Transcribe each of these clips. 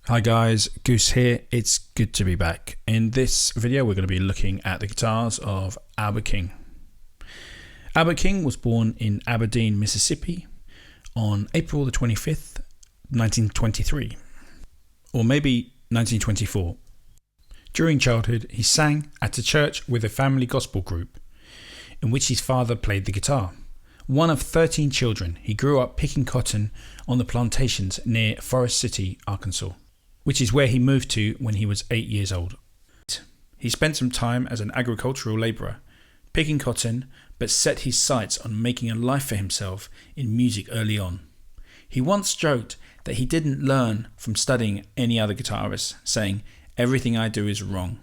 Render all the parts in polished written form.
Hi guys, Goose here. It's good to be back. In this video we're going to be looking at the guitars of Albert King. Albert King was born in Aberdeen, Mississippi on April the 25th, 1923, or maybe 1924. During childhood he sang at a church with a family gospel group in which his father played the guitar. One of 13 children, he grew up picking cotton on the plantations near Forest City, Arkansas, which is where he moved to when he was 8 years old. He spent some time as an agricultural labourer, picking cotton, but set his sights on making a life for himself in music early on. He once joked that he didn't learn from studying any other guitarist, saying, "Everything I do is wrong."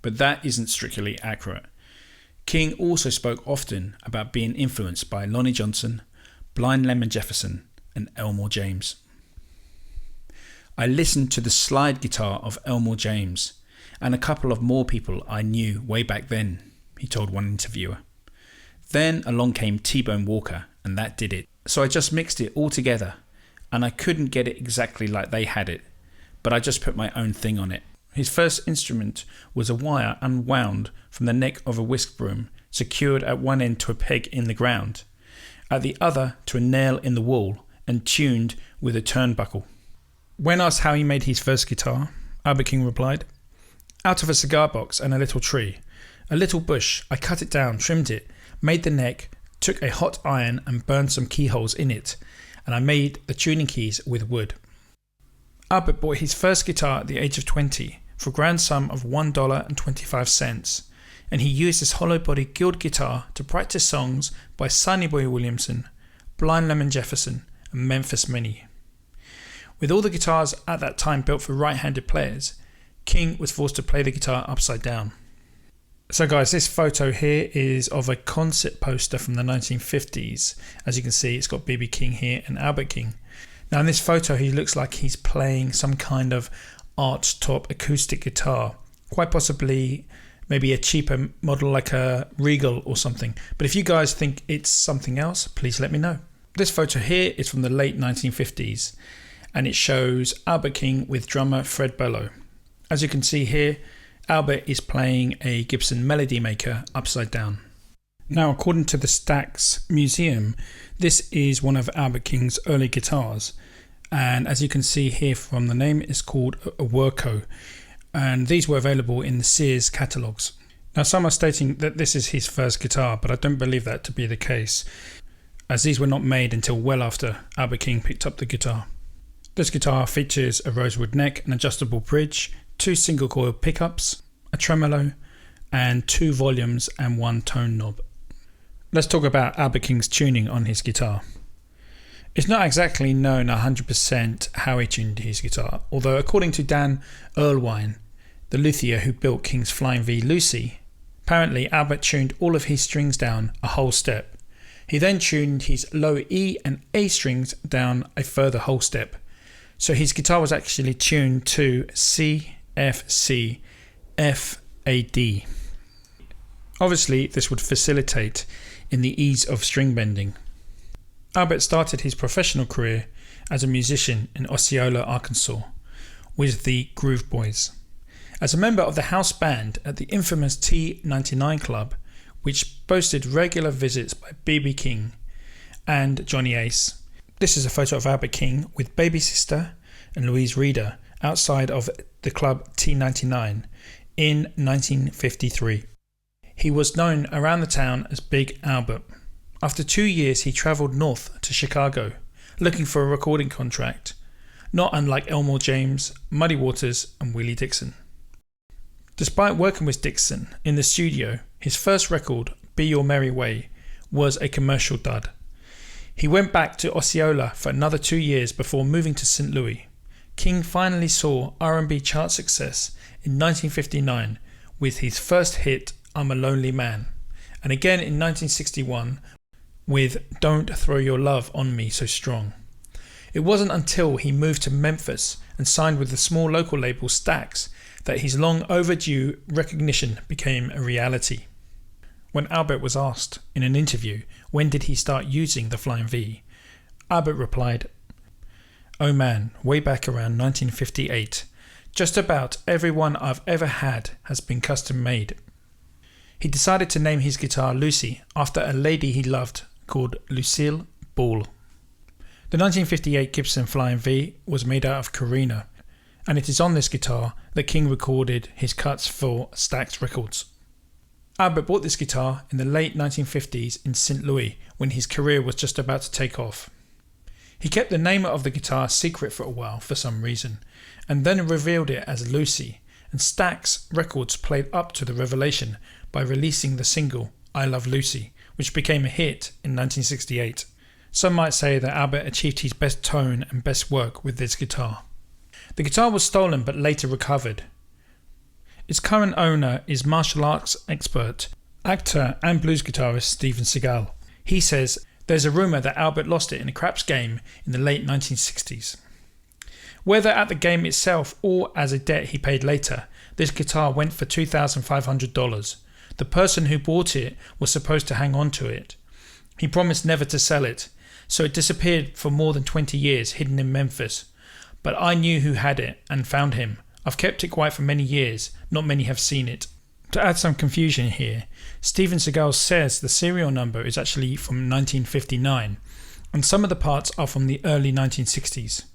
But that isn't strictly accurate. King also spoke often about being influenced by Lonnie Johnson, Blind Lemon Jefferson, and Elmore James. "I listened to the slide guitar of Elmore James and a couple of more people I knew way back then," he told one interviewer. "Then along came T-Bone Walker and that did it. So I just mixed it all together and I couldn't get it exactly like they had it, but I just put my own thing on it." His first instrument was a wire unwound from the neck of a whisk broom, secured at one end to a peg in the ground, at the other to a nail in the wall, and tuned with a turnbuckle. When asked how he made his first guitar, Albert King replied, "Out of a cigar box and a little tree. A little bush, I cut it down, trimmed it, made the neck, took a hot iron and burned some keyholes in it, and I made the tuning keys with wood." Albert bought his first guitar at the age of 20 for a grand sum of $1.25, and he used his hollow-body Guild guitar to practice songs by Sonny Boy Williamson, Blind Lemon Jefferson, and Memphis Minnie. With all the guitars at that time built for right-handed players, King was forced to play the guitar upside down. So guys, this photo here is of a concert poster from the 1950s. As you can see, it's got B.B. King here and Albert King. Now in this photo he looks like he's playing some kind of arch top acoustic guitar, quite possibly maybe a cheaper model like a Regal or something. But if you guys think it's something else, please let me know. This photo here is from the late 1950s. And it shows Albert King with drummer Fred Bellow. As you can see here, Albert is playing a Gibson Melody Maker upside down. Now, according to the Stax Museum, this is one of Albert King's early guitars. And as you can see here from the name, it's called a Werco. And these were available in the Sears catalogues. Now, some are stating that this is his first guitar, but I don't believe that to be the case, as these were not made until well after Albert King picked up the guitar. This guitar features a rosewood neck, an adjustable bridge, 2 single coil pickups, a tremolo, and 2 volumes and 1 tone knob. Let's talk about Albert King's tuning on his guitar. It's not exactly known 100% how he tuned his guitar, although according to Dan Erlewine, the luthier who built King's Flying V Lucy, apparently Albert tuned all of his strings down a whole step. He then tuned his low E and A strings down a further whole step. So his guitar was actually tuned to C, F, C, F, A, D. Obviously, this would facilitate in the ease of string bending. Albert started his professional career as a musician in Osceola, Arkansas, with the Groove Boys, as a member of the house band at the infamous T99 Club, which boasted regular visits by B.B. King and Johnny Ace. This is a photo of Albert King with baby sister and Louise Reeder outside of the club T99 in 1953. He was known around the town as Big Albert. After 2 years he travelled north to Chicago looking for a recording contract, not unlike Elmore James, Muddy Waters and Willie Dixon. Despite working with Dixon in the studio, his first record, Be Your Merry Way, was a commercial dud. He went back to Osceola for another 2 years before moving to St. Louis. King finally saw R&B chart success in 1959 with his first hit, I'm a Lonely Man, and again in 1961 with Don't Throw Your Love on Me So Strong. It wasn't until he moved to Memphis and signed with the small local label Stax that his long overdue recognition became a reality. When Albert was asked in an interview when did he start using the Flying V, Albert replied, Oh man, way back around 1958. Just about every one I've ever had has been custom made. He decided to name his guitar Lucy after a lady he loved called Lucille Ball. The 1958 Gibson Flying V was made out of Carina, and it is on this guitar that King recorded his cuts for Stax Records. Albert bought this guitar in the late 1950s in St. Louis when his career was just about to take off. He kept the name of the guitar secret for a while for some reason, and then revealed it as Lucy, and Stax Records played up to the revelation by releasing the single I Love Lucy, which became a hit in 1968. Some might say that Albert achieved his best tone and best work with this guitar. The guitar was stolen but later recovered. Its current owner is martial arts expert, actor and blues guitarist Steven Seagal. He says there's a rumour that Albert lost it in a craps game in the late 1960s. Whether at the game itself or as a debt he paid later, this guitar went for $2,500. The person who bought it was supposed to hang on to it. He promised never to sell it, so it disappeared for more than 20 years hidden in Memphis. But I knew who had it and found him. I've kept it quiet for many years, not many have seen it. To add some confusion here, Steven Seagal says the serial number is actually from 1959, and some of the parts are from the early 1960s.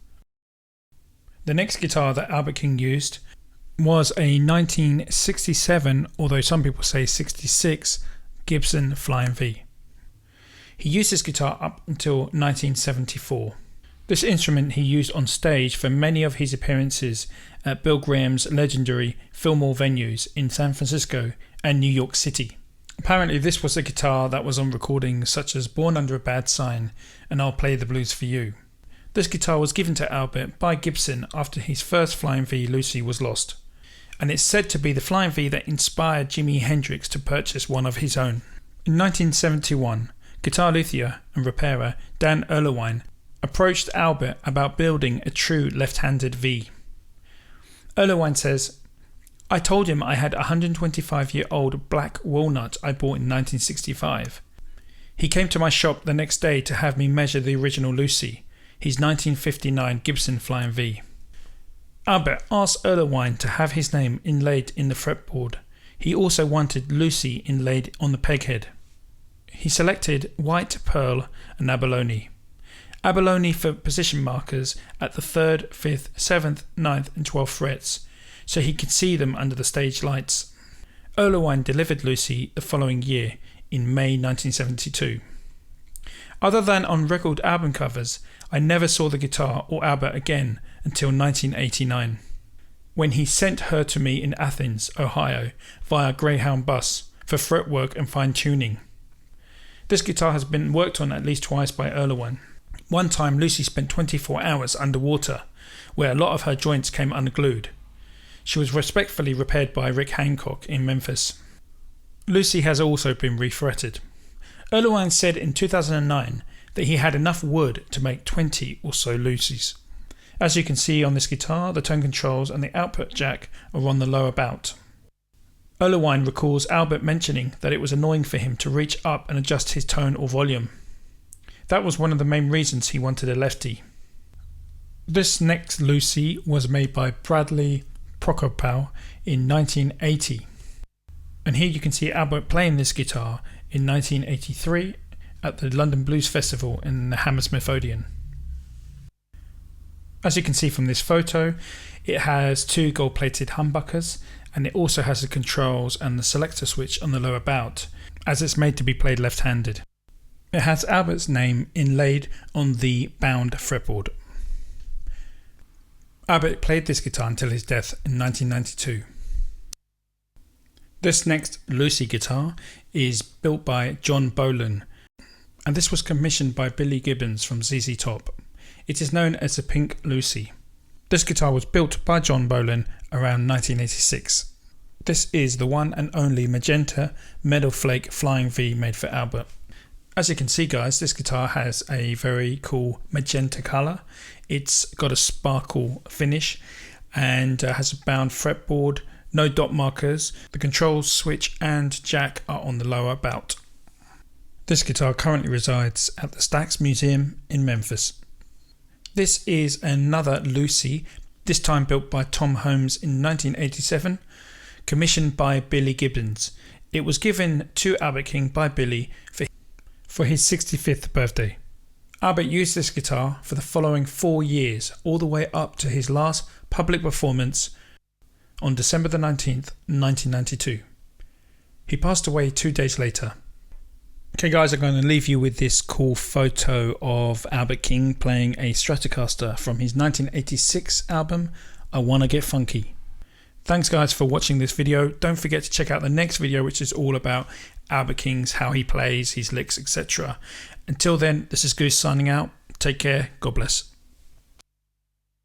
The next guitar that Albert King used was a 1967, although some people say 66, Gibson Flying V. He used this guitar up until 1974. This instrument he used on stage for many of his appearances at Bill Graham's legendary Fillmore venues in San Francisco and New York City. Apparently this was a guitar that was on recordings such as Born Under a Bad Sign and I'll Play the Blues for You. This guitar was given to Albert by Gibson after his first Flying V Lucy was lost, and it's said to be the Flying V that inspired Jimi Hendrix to purchase one of his own. In 1971, guitar luthier and repairer Dan Erlewine approached Albert about building a true left-handed V. Erlewine says, I told him I had a 125-year-old black walnut I bought in 1965. He came to my shop the next day to have me measure the original Lucy, his 1959 Gibson Flying V. Albert asked Erlewine to have his name inlaid in the fretboard. He also wanted Lucy inlaid on the peghead. He selected white pearl and abalone. Abalone for position markers at the 3rd, 5th, 7th, 9th and 12th frets, so he could see them under the stage lights. Erlewine delivered Lucy the following year, in May 1972. Other than on record album covers, I never saw the guitar or Albert again until 1989, when he sent her to me in Athens, Ohio, via Greyhound bus for fretwork and fine-tuning. This guitar has been worked on at least twice by Erlewine. One time Lucy spent 24 hours underwater, where a lot of her joints came unglued. She was respectfully repaired by Rick Hancock in Memphis. Lucy has also been refretted. Erlewine said in 2009 that he had enough wood to make 20 or so Lucys. As you can see on this guitar, the tone controls and the output jack are on the lower bout. Erlewine recalls Albert mentioning that it was annoying for him to reach up and adjust his tone or volume. That was one of the main reasons he wanted a lefty. This next Lucy was made by Bradley Prokopow in 1980. And here you can see Albert playing this guitar in 1983 at the London Blues Festival in the Hammersmith Odeon. As you can see from this photo, it has 2 gold-plated humbuckers, and it also has the controls and the selector switch on the lower bout, as it's made to be played left-handed. It has Albert's name inlaid on the bound fretboard. Albert played this guitar until his death in 1992. This next Lucy guitar is built by John Bolan, and this was commissioned by Billy Gibbons from ZZ Top. It is known as the Pink Lucy. This guitar was built by John Bolan around 1986. This is the one and only magenta Metal Flake Flying V made for Albert. As you can see guys, this guitar has a very cool magenta colour. It's got a sparkle finish and has a bound fretboard, no dot markers. The controls, switch and jack are on the lower bout. This guitar currently resides at the Stax Museum in Memphis. This is another Lucy, this time built by Tom Holmes in 1987, commissioned by Billy Gibbons. It was given to Albert King by Billy for his 65th birthday. Albert used this guitar for the following 4 years, all the way up to his last public performance on December the 19th, 1992. He passed away 2 days later. Okay guys, I'm going to leave you with this cool photo of Albert King playing a Stratocaster from his 1986 album, I Wanna Get Funky. Thanks guys for watching this video. Don't forget to check out the next video, which is all about Albert King's, how he plays, his licks, etc. Until then, this is Goose signing out. Take care. God bless.